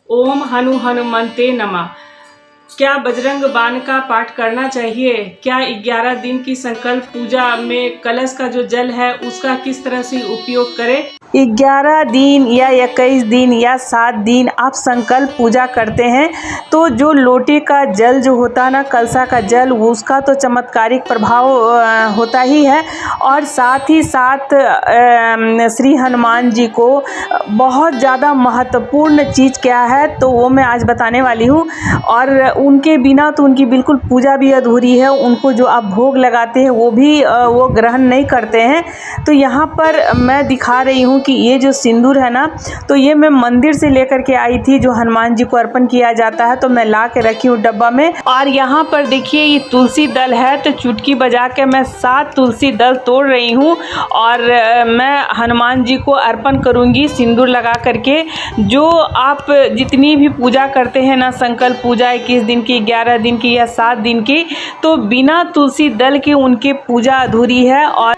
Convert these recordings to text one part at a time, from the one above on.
ओम हनु हनुमंते नमः। क्या बजरंग बाण का पाठ करना चाहिए? क्या 11 दिन की संकल्प पूजा में कलश का जो जल है उसका किस तरह से उपयोग करें? 11 दिन या 21 दिन या 7 दिन आप संकल्प पूजा करते हैं तो जो लोटे का जल जो होता है ना, कलशा का जल, उसका तो चमत्कारिक प्रभाव होता ही है। और साथ ही साथ श्री हनुमान जी को बहुत ज़्यादा महत्वपूर्ण चीज़ क्या है तो वो मैं आज बताने वाली हूँ। और उनके बिना तो उनकी बिल्कुल पूजा भी अधूरी है। उनको जो आप भोग लगाते हैं वो भी वो ग्रहण नहीं करते हैं। तो यहाँ पर मैं दिखा रही हूँ कि ये जो सिंदूर है ना, तो ये मैं मंदिर से लेकर के आई थी, जो हनुमान जी को अर्पण किया जाता है, तो मैं ला के रखी हूँ डब्बा में। और यहाँ पर देखिए ये तुलसी दल है, तो चुटकी बजा के मैं 7 तुलसी दल तोड़ रही हूँ और मैं हनुमान जी को अर्पण करूँगी सिंदूर लगा करके। जो आप जितनी भी पूजा करते हैं ना, संकल्प पूजा 21 दिन की, 11 दिन की या 7 दिन की, तो बिना तुलसी दल के उनके पूजा अधूरी है। और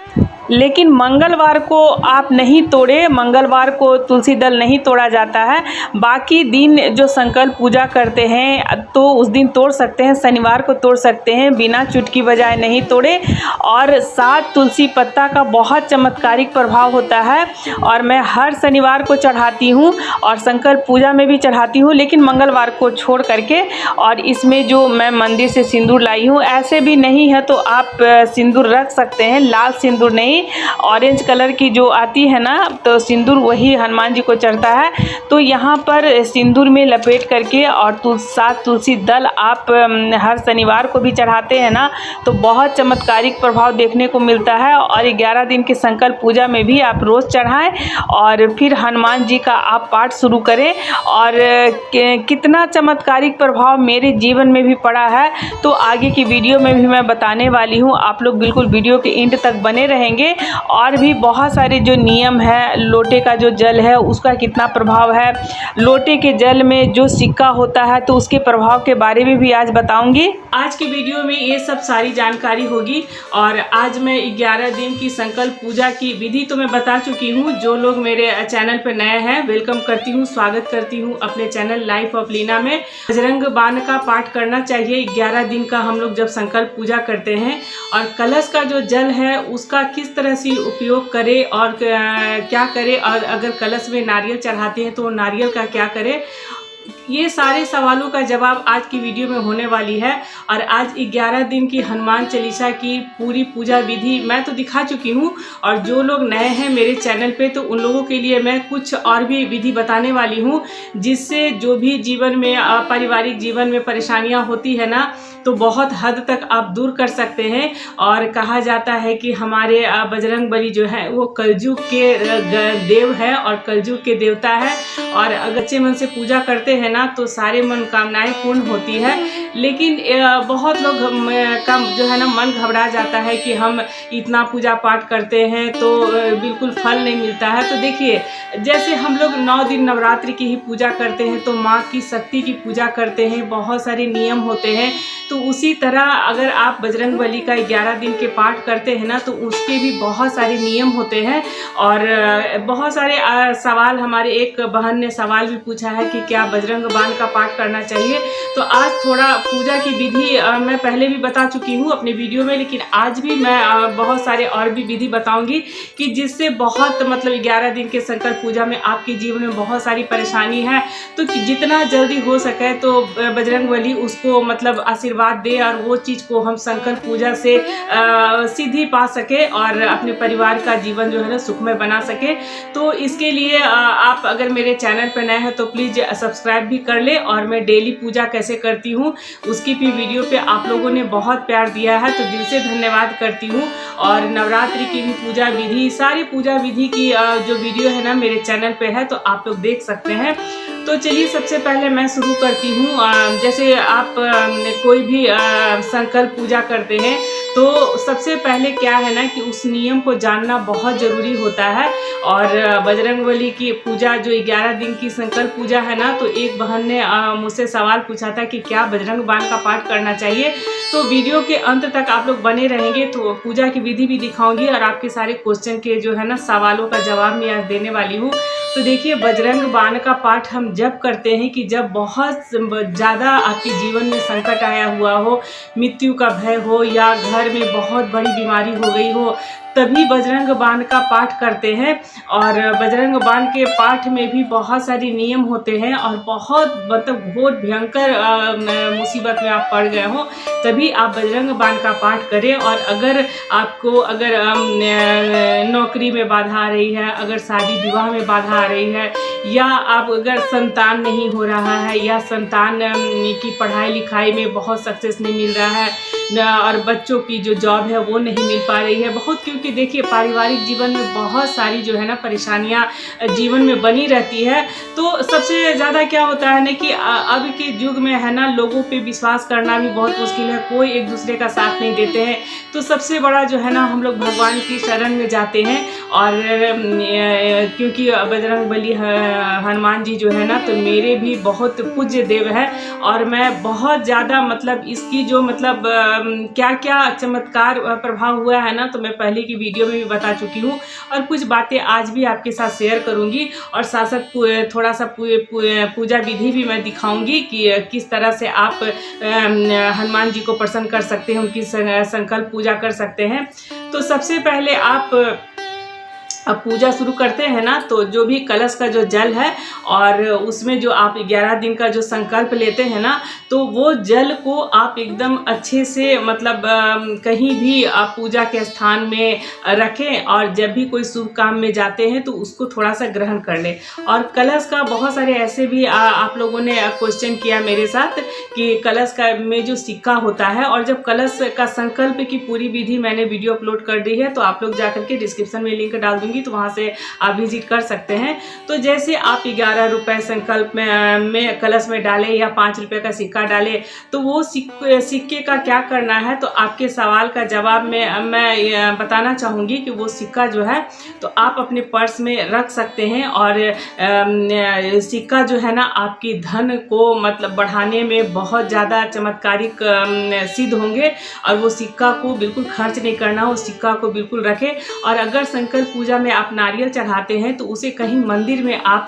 लेकिन मंगलवार को आप नहीं तोड़े, मंगलवार को तुलसी दल नहीं तोड़ा जाता है। बाकी दिन जो संकल्प पूजा करते हैं तो उस दिन तोड़ सकते हैं, शनिवार को तोड़ सकते हैं, बिना चुटकी बजाए नहीं तोड़े। और 7 तुलसी पत्ता का बहुत चमत्कारिक प्रभाव होता है और मैं हर शनिवार को चढ़ाती हूँ और संकल्प पूजा में भी चढ़ाती हूँ, लेकिन मंगलवार को छोड़ करके। और इसमें जो मैं मंदिर से सिंदूर लाई हूँ, ऐसे भी नहीं है तो आप सिंदूर रख सकते हैं, लाल सिंदूर नहीं, ऑरेंज कलर की जो आती है ना, तो सिंदूर वही हनुमान जी को चढ़ता है। तो यहाँ पर सिंदूर में लपेट करके और 7 तुलसी दल आप हर शनिवार को भी चढ़ाते हैं ना, तो बहुत चमत्कारिक प्रभाव देखने को मिलता है। और 11 दिन के संकल्प पूजा में भी आप रोज़ चढ़ाएं और फिर हनुमान जी का आप पाठ शुरू करें। और कितना चमत्कारिक प्रभाव मेरे जीवन में भी पड़ा है तो आगे की वीडियो में भी मैं बताने वाली हूँ। आप लोग बिल्कुल वीडियो के एंड तक बने रहेंगे। और भी बहुत सारे जो नियम है, लोटे का जो जल है उसका कितना प्रभाव है, लोटे के जल में जो सिक्का होता है तो उसके प्रभाव के बारे में भी आज बताऊंगी। आज की वीडियो में ये सब सारी जानकारी होगी। और आज मैं 11 दिन की संकल्प पूजा की विधि तो मैं बता चुकी हूँ। जो लोग मेरे चैनल पर नए हैं, वेलकम करती हूँ, स्वागत करती हूँ अपने चैनल लाइफ ऑफ लीना में। बजरंग बाण का पाठ करना चाहिए 11 दिन का हम लोग जब संकल्प पूजा करते हैं। और कलश का जो जल है उसका किस तरह से उपयोग करें और क्या करें, और अगर कलश में नारियल चढ़ाते हैं तो नारियल का क्या करें, ये सारे सवालों का जवाब आज की वीडियो में होने वाली है। और आज 11 दिन की हनुमान चालीसा की पूरी पूजा विधि मैं तो दिखा चुकी हूँ। और जो लोग नए हैं मेरे चैनल पे तो उन लोगों के लिए मैं कुछ और भी विधि बताने वाली हूँ, जिससे जो भी जीवन में पारिवारिक जीवन में परेशानियाँ होती है ना, तो बहुत हद तक आप दूर कर सकते हैं। और कहा जाता है कि हमारे बजरंग बली जो है वो कलयुग के देव है और कलयुग के देवता है। और अगर अच्छे मन से पूजा करते हैं ना तो सारे मनोकामनाएं पूर्ण होती है। लेकिन बहुत लोग का जो है ना मन घबरा जाता है कि हम इतना पूजा पाठ करते हैं तो बिल्कुल फल नहीं मिलता है। तो देखिए, जैसे हम लोग 9 दिन नवरात्रि की ही पूजा करते हैं तो माँ की शक्ति की पूजा करते हैं, बहुत सारे नियम होते हैं, तो उसी तरह अगर आप बजरंग बली का 11 दिन के पाठ करते हैं ना तो उसके भी बहुत सारे नियम होते हैं। और बहुत सारे सवाल, हमारे एक बहन ने सवाल भी पूछा है कि क्या बजरंग बाण का पाठ करना चाहिए। तो आज थोड़ा पूजा की विधि मैं पहले भी बता चुकी हूँ अपने वीडियो में, लेकिन आज भी मैं बहुत सारे और भी विधि बताऊंगी कि जिससे बहुत मतलब 11 दिन के संकल्प पूजा में आपके जीवन में बहुत सारी परेशानी है, तो जितना जल्दी हो सके तो बजरंग बली उसको मतलब आशीर्वाद दे और वो चीज़ को हम संकल्प पूजा से सीधी पा सके और अपने परिवार का जीवन जो है ना सुखमय बना सके। तो इसके लिए आप अगर मेरे चैनल पर नए हैं तो प्लीज़ सब्सक्राइब भी कर ले। और मैं डेली पूजा कैसे करती हूँ उसकी भी वीडियो पे आप लोगों ने बहुत प्यार दिया है, तो दिल से धन्यवाद करती हूँ। और नवरात्रि की भी पूजा विधि, सारी पूजा विधि की जो वीडियो है ना मेरे चैनल पे है, तो आप लोग देख सकते हैं। तो चलिए सबसे पहले मैं शुरू करती हूँ। जैसे आप कोई भी संकल्प पूजा करते हैं तो सबसे पहले क्या है ना कि उस नियम को जानना बहुत ज़रूरी होता है। और बजरंगबली की पूजा जो 11 दिन की संकल्प पूजा है ना, तो एक बहन ने मुझसे सवाल पूछा था कि क्या बजरंग बाण का पाठ करना चाहिए। तो वीडियो के अंत तक आप लोग बने रहेंगे तो पूजा की विधि भी दिखाऊंगी और आपके सारे क्वेश्चन के जो है ना सवालों का जवाब मैं आज देने वाली हूँ। तो देखिए, बजरंग बाण का पाठ हम जब करते हैं कि जब बहुत ज़्यादा आपके जीवन में संकट आया हुआ हो, मृत्यु का भय हो या घर में बहुत बड़ी बीमारी हो गई हो, तभी बजरंग बाण का पाठ करते हैं। और बजरंग बाण के पाठ में भी बहुत सारे नियम होते हैं और बहुत मतलब घोर भयंकर मुसीबत में आप पड़ गए हो, तभी आप बजरंग बाण का पाठ करें। और अगर आपको नौकरी में बाधा आ रही है, अगर शादी विवाह में बाधा आ रही है, या आप अगर संतान नहीं हो रहा है, या संतान की पढ़ाई लिखाई में बहुत सक्सेस नहीं मिल रहा है, और बच्चों की जो जॉब है वो नहीं मिल पा रही है बहुत, क्योंकि देखिए पारिवारिक जीवन में बहुत सारी जो है ना परेशानियां जीवन में बनी रहती है। तो सबसे ज़्यादा क्या होता है ना कि अब के युग में है ना, लोगों पे विश्वास करना भी बहुत मुश्किल है, कोई एक दूसरे का साथ नहीं देते हैं। तो सबसे बड़ा जो है ना, हम लोग भगवान की शरण में जाते हैं। और क्योंकि बजरंगबली हनुमान जी जो है ना, तो मेरे भी बहुत पूज्य देव है, और मैं बहुत ज़्यादा मतलब इसकी जो मतलब क्या क्या चमत्कार प्रभाव हुआ है ना, तो मैं पहले की वीडियो में भी बता चुकी हूँ, और कुछ बातें आज भी आपके साथ शेयर करूँगी, और साथ साथ थोड़ा सा पूजा विधि भी मैं दिखाऊंगी कि किस तरह से आप हनुमान जी को प्रसन्न कर सकते हैं, उनकी संकल्प पूजा कर सकते हैं। तो सबसे पहले आप अब पूजा शुरू करते हैं ना, तो जो भी कलश का जो जल है, और उसमें जो आप 11 दिन का जो संकल्प लेते हैं ना, तो वो जल को आप एकदम अच्छे से मतलब कहीं भी आप पूजा के स्थान में रखें, और जब भी कोई शुभ काम में जाते हैं तो उसको थोड़ा सा ग्रहण कर लें। और कलश का बहुत सारे ऐसे भी आप लोगों ने क्वेश्चन किया मेरे साथ कि कलश का में जो सिक्का होता है, और जब कलश का संकल्प की पूरी विधि मैंने वीडियो अपलोड कर दी है, तो आप लोग जाकर के डिस्क्रिप्शन में लिंक डाल दूंगी, तो वहाँ से आप विजिट कर सकते हैं। तो जैसे आप 11 रुपये संकल्प में कलश में डालें, या 5 रुपये का सिक्का डालें, तो वो सिक्के का क्या करना है, तो आपके सवाल का जवाब में मैं बताना चाहूँगी कि वो सिक्का जो है तो आप अपने पर्स में रख सकते हैं। और सिक्का जो है ना, आपकी धन को मतलब बढ़ाने में बहुत ज़्यादा चमत्कारिक सिद्ध होंगे। और वो सिक्का को बिल्कुल खर्च नहीं करना, उस सिक्का को बिल्कुल रखें। और अगर संकल्प पूजा में आप नारियल चढ़ाते हैं, तो उसे कहीं मंदिर में आप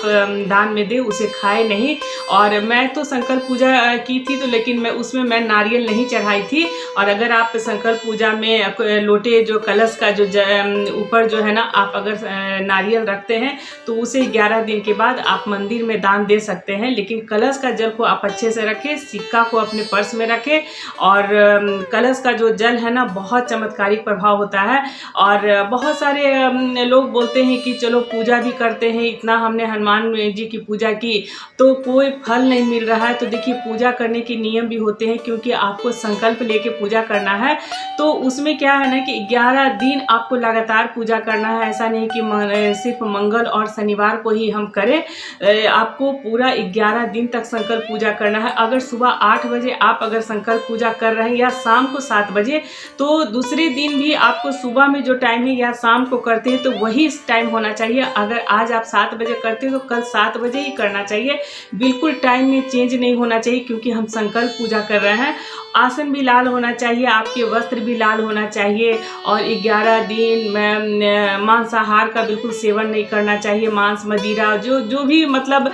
दान में दें, उसे खाए नहीं। और मैं तो संकल्प पूजा की थी, तो लेकिन उसमें मैं नारियल नहीं चढ़ाई थी। और अगर आप संकल्प पूजा में लोटे जो कलश का जो ऊपर जो है ना, आप अगर नारियल रखते हैं, तो उसे 11 दिन के बाद आप मंदिर में दान दे सकते हैं। लेकिन कलश का जल को आप अच्छे से रखें, सिक्का को अपने पर्स में रखें। और कलश का जो जल है ना, बहुत चमत्कारिक प्रभाव होता है। और बहुत सारे लोग बोलते हैं कि चलो पूजा भी करते हैं, इतना हमने हनुमान जी की पूजा की तो कोई फल नहीं मिल रहा है। तो देखिए, पूजा करने के नियम भी होते हैं, क्योंकि आपको संकल्प लेके पूजा करना है। तो उसमें क्या है ना कि 11 दिन आपको लगातार पूजा करना है। ऐसा नहीं कि सिर्फ मंगल और शनिवार को ही हम करें, आपको पूरा 11 दिन तक संकल्प पूजा करना है। अगर सुबह 8 बजे आप अगर संकल्प पूजा कर रहे हैं, या शाम को 7 बजे, तो दूसरे दिन भी आपको सुबह में जो टाइम है या शाम को करते हैं, तो वही टाइम होना चाहिए। अगर आज आप 7 बजे करते हैं, तो कल 7 बजे ही करना चाहिए। बिल्कुल टाइम में चेंज नहीं होना चाहिए, क्योंकि हम संकल्प पूजा कर रहे हैं। आसन भी लाल होना चाहिए, आपके वस्त्र भी लाल होना चाहिए। और 11 दिन मांसाहार का बिल्कुल सेवन नहीं करना चाहिए। मांस, मदिरा, जो भी मतलब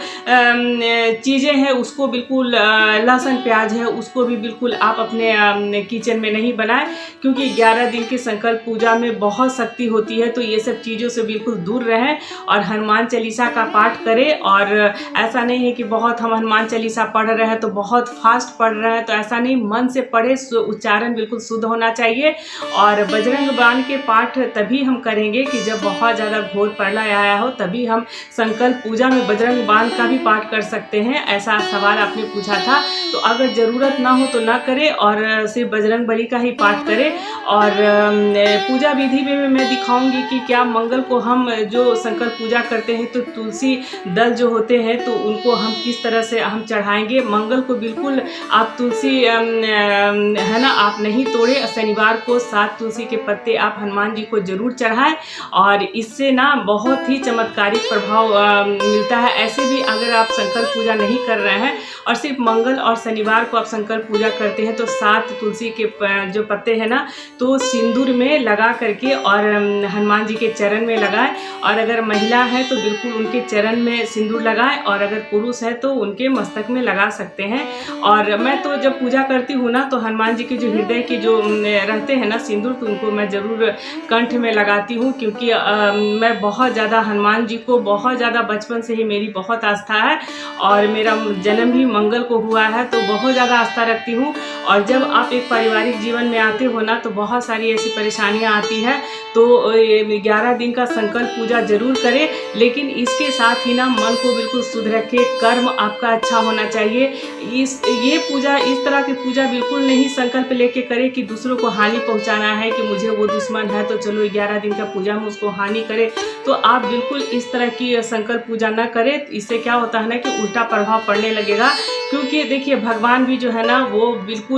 चीज़ें हैं, उसको बिल्कुल लहसुन प्याज है, उसको भी बिल्कुल आप अपने किचन में नहीं बनाएं, क्योंकि 11 दिन की संकल्प पूजा में बहुत शक्ति होती है। तो ये सब चीज़ों से बिल्कुल दूर रहें, और हनुमान चालीसा का पाठ करें। और ऐसा नहीं है कि बहुत हम हनुमान चालीसा पढ़ रहे हैं तो बहुत फास्ट पढ़ रहे हैं, तो ऐसा नहीं, मन से पढ़े, उच्चारण बिल्कुल शुद्ध होना चाहिए। और बजरंग बाण के पाठ तभी हम करेंगे कि जब बहुत ज़्यादा घोर प्रलय आया हो, तभी हम संकल्प पूजा में बजरंग बाण का भी पाठ कर सकते हैं। ऐसा सवाल आपने पूछा था। तो अगर ज़रूरत ना हो तो ना करें, और सिर्फ बजरंगबली का ही पाठ करें। और पूजा विधि में मैं दिखाऊंगी कि क्या मंगल को हम जो संकल्प पूजा करते हैं, तो तुलसी दल जो होते हैं, तो उनको हम किस तरह से हम चढ़ाएंगे। मंगल को बिल्कुल आप तुलसी है ना, आप नहीं तोड़े। शनिवार को 7 तुलसी के पत्ते आप हनुमान जी को जरूर चढ़ाएं, और इससे ना बहुत ही चमत्कारिक प्रभाव मिलता है। ऐसे भी अगर आप संकल्प पूजा नहीं कर रहे हैं, और सिर्फ मंगल और शनिवार को आप संकल्प पूजा करते हैं, तो 7 तुलसी के जो पत्ते हैं ना, तो सिंदूर में लगा करके और हनुमान जी के चरण में लगाएं, और अगर महिला है तो बिल्कुल उनके चरण में सिंदूर लगाएं, और अगर पुरुष है तो उनके मस्तक में लगा सकते हैं। और मैं तो जब पूजा करती हूँ ना, तो हनुमान जी के जो हृदय के जो रहते हैं ना सिंदूर, तो उनको मैं ज़रूर कंठ में लगाती हूँ, क्योंकि मैं बहुत ज़्यादा हनुमान जी को बहुत ज़्यादा बचपन से ही मेरी बहुत आस्था है, और मेरा जन्म भी मंगल को हुआ है, तो बहुत ज़्यादा आस्था रखती हूँ। और जब आप एक पारिवारिक जीवन में आते हो ना, तो बहुत सारी ऐसी परेशानियाँ आती हैं, तो 11 दिन का संकल्प पूजा जरूर करें, लेकिन इसके साथ ही ना मन को बिल्कुल शुद्ध रखें, कर्म आपका अच्छा होना चाहिए। ये पूजा, इस तरह की पूजा बिल्कुल नहीं संकल्प लेके करें कि दूसरों को हानि पहुंचाना है, कि मुझे वो दुश्मन है तो चलो 11 दिन का पूजा में उसको हानि करे। तो आप बिल्कुल इस तरह की संकल्प पूजा न करें। इससे क्या होता है ना कि उल्टा प्रभाव पड़ने लगेगा, क्योंकि देखिए भगवान भी जो है ना वो बिल्कुल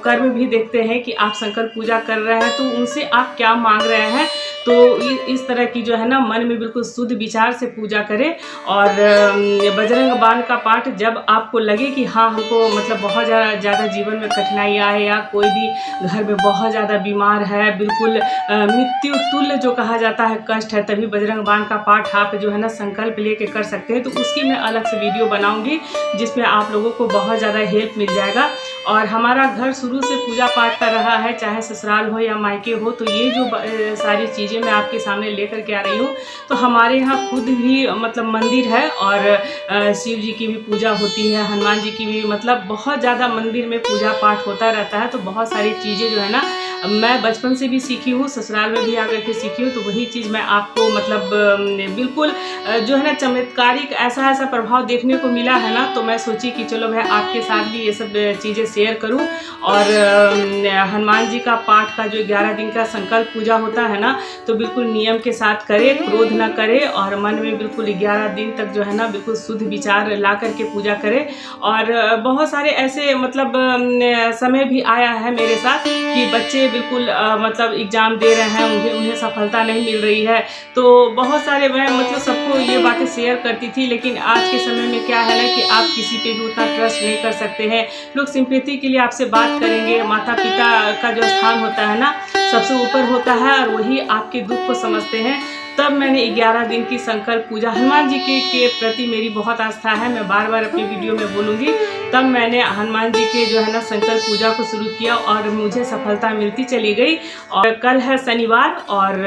कर्म भी देखते हैं कि आप संकल्प पूजा कर रहे हैं तो उनसे आप क्या मांग रहे हैं। तो इस तरह की जो है ना मन में बिल्कुल शुद्ध विचार से पूजा करें। और बजरंग बाण का पाठ जब आपको लगे कि हाँ हमको मतलब बहुत ज़्यादा जीवन में कठिनाइयाँ है, या कोई भी घर में बहुत ज़्यादा बीमार है, बिल्कुल मृत्यु तुल्य जो कहा जाता है कष्ट है, तभी बजरंग बाण का पाठ आप जो है ना संकल्प लेके कर सकते हैं। तो उसकी मैं अलग से वीडियो बनाऊंगी जिसमें आप लोगों को बहुत ज़्यादा हेल्प मिल जाएगा। और हमारा घर शुरू से पूजा पाठ कर रहा है, चाहे ससुराल हो या मायके हो, तो ये जो सारी चीज़ें मैं आपके सामने लेकर के आ रही हूँ। तो हमारे यहाँ खुद भी मतलब मंदिर है, और शिव जी की भी पूजा होती है, हनुमान जी की भी, मतलब बहुत ज़्यादा मंदिर में पूजा पाठ होता रहता है। तो बहुत सारी चीज़ें जो है ना मैं बचपन से भी सीखी हूँ, ससुराल में भी आकर के सीखी हूँ। तो वही चीज़ मैं आपको मतलब बिल्कुल जो है ना चमत्कारिक ऐसा प्रभाव देखने को मिला है ना, तो मैं सोची कि चलो मैं आपके साथ भी ये सब चीज़ें शेयर करूं। और हनुमान जी का पाठ का जो 11 दिन का संकल्प पूजा होता है ना, तो बिल्कुल नियम के साथ करें, क्रोध न करें, और मन में बिल्कुल 11 दिन तक जो है ना बिल्कुल शुद्ध विचार ला करके पूजा करें। और बहुत सारे ऐसे मतलब समय भी आया है मेरे साथ कि बच्चे बिल्कुल मतलब एग्ज़ाम दे रहे हैं, उन्हें सफलता नहीं मिल रही है। तो बहुत सारे मैं मतलब सबको ये बातें शेयर करती थी, लेकिन आज के समय में क्या है ना कि आप किसी पे भी उतना ट्रस्ट नहीं कर सकते हैं। लोग सिंपैथी के लिए आपसे बात करेंगे, माता पिता का जो स्थान होता है ना सबसे ऊपर होता है, और वही आपके दुख को समझते हैं। तब मैंने 11 दिन की संकल्प पूजा, हनुमान जी के प्रति मेरी बहुत आस्था है, मैं बार बार अपनी वीडियो में बोलूँगी। तब मैंने हनुमान जी के जो है ना संकल्प पूजा को शुरू किया, और मुझे सफलता मिलती चली गई। और कल है शनिवार, और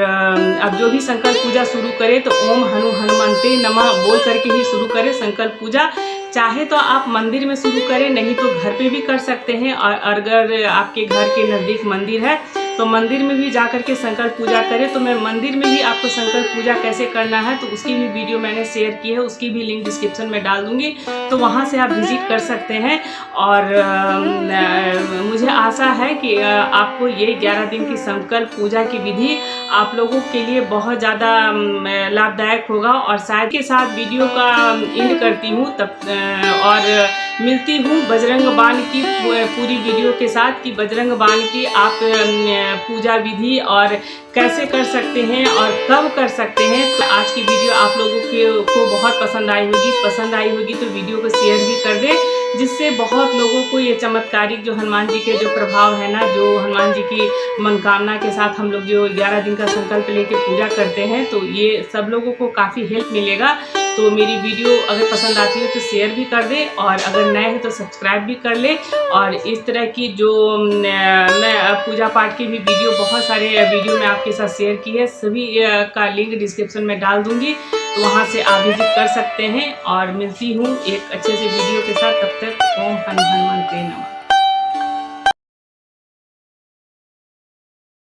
अब जो भी संकल्प पूजा शुरू करें तो ओम हनुमंते नमः बोल करके ही शुरू करें संकल्प पूजा। चाहे तो आप मंदिर में शुरू करें, नहीं तो घर पे भी कर सकते हैं। और अगर आपके घर के नज़दीक मंदिर है तो मंदिर में भी जाकर के संकल्प पूजा करें। तो मैं मंदिर में भी आपको संकल्प पूजा कैसे करना है तो उसकी भी वीडियो मैंने शेयर की है, उसकी भी लिंक डिस्क्रिप्शन में डाल दूंगी, तो वहाँ से आप विजिट कर सकते हैं। और मुझे आशा है कि आपको ये 11 दिन की संकल्प पूजा की विधि आप लोगों के लिए बहुत ज़्यादा लाभदायक होगा। और शायद के साथ वीडियो का एंड करती हूँ तब, और मिलती हूँ बजरंग बाण की पूरी वीडियो के साथ कि बजरंग बाण की आप पूजा विधि और कैसे कर सकते हैं और कब कर सकते हैं। तो आज की वीडियो आप लोगों को बहुत पसंद आई होगी तो वीडियो को शेयर भी कर दें, जिससे बहुत लोगों को ये चमत्कारिक जो हनुमान जी के जो प्रभाव है ना, जो हनुमान जी की मनोकामना के साथ हम लोग जो 11 दिन का संकल्प लेके पूजा करते हैं, तो ये सब लोगों को काफ़ी हेल्प मिलेगा। तो मेरी वीडियो अगर पसंद आती है तो शेयर भी कर दे, और अगर नए हैं तो सब्सक्राइब भी कर ले। और इस तरह की जो मैं पूजा पाठ की भी वीडियो, बहुत सारे वीडियो मैं आपके साथ शेयर की है, सभी का लिंक डिस्क्रिप्शन में डाल दूंगी, तो वहाँ से आप विजिट कर सकते हैं। और मिलती हूँ एक अच्छे से वीडियो के साथ, तब तक ओम हनुमंते नमः।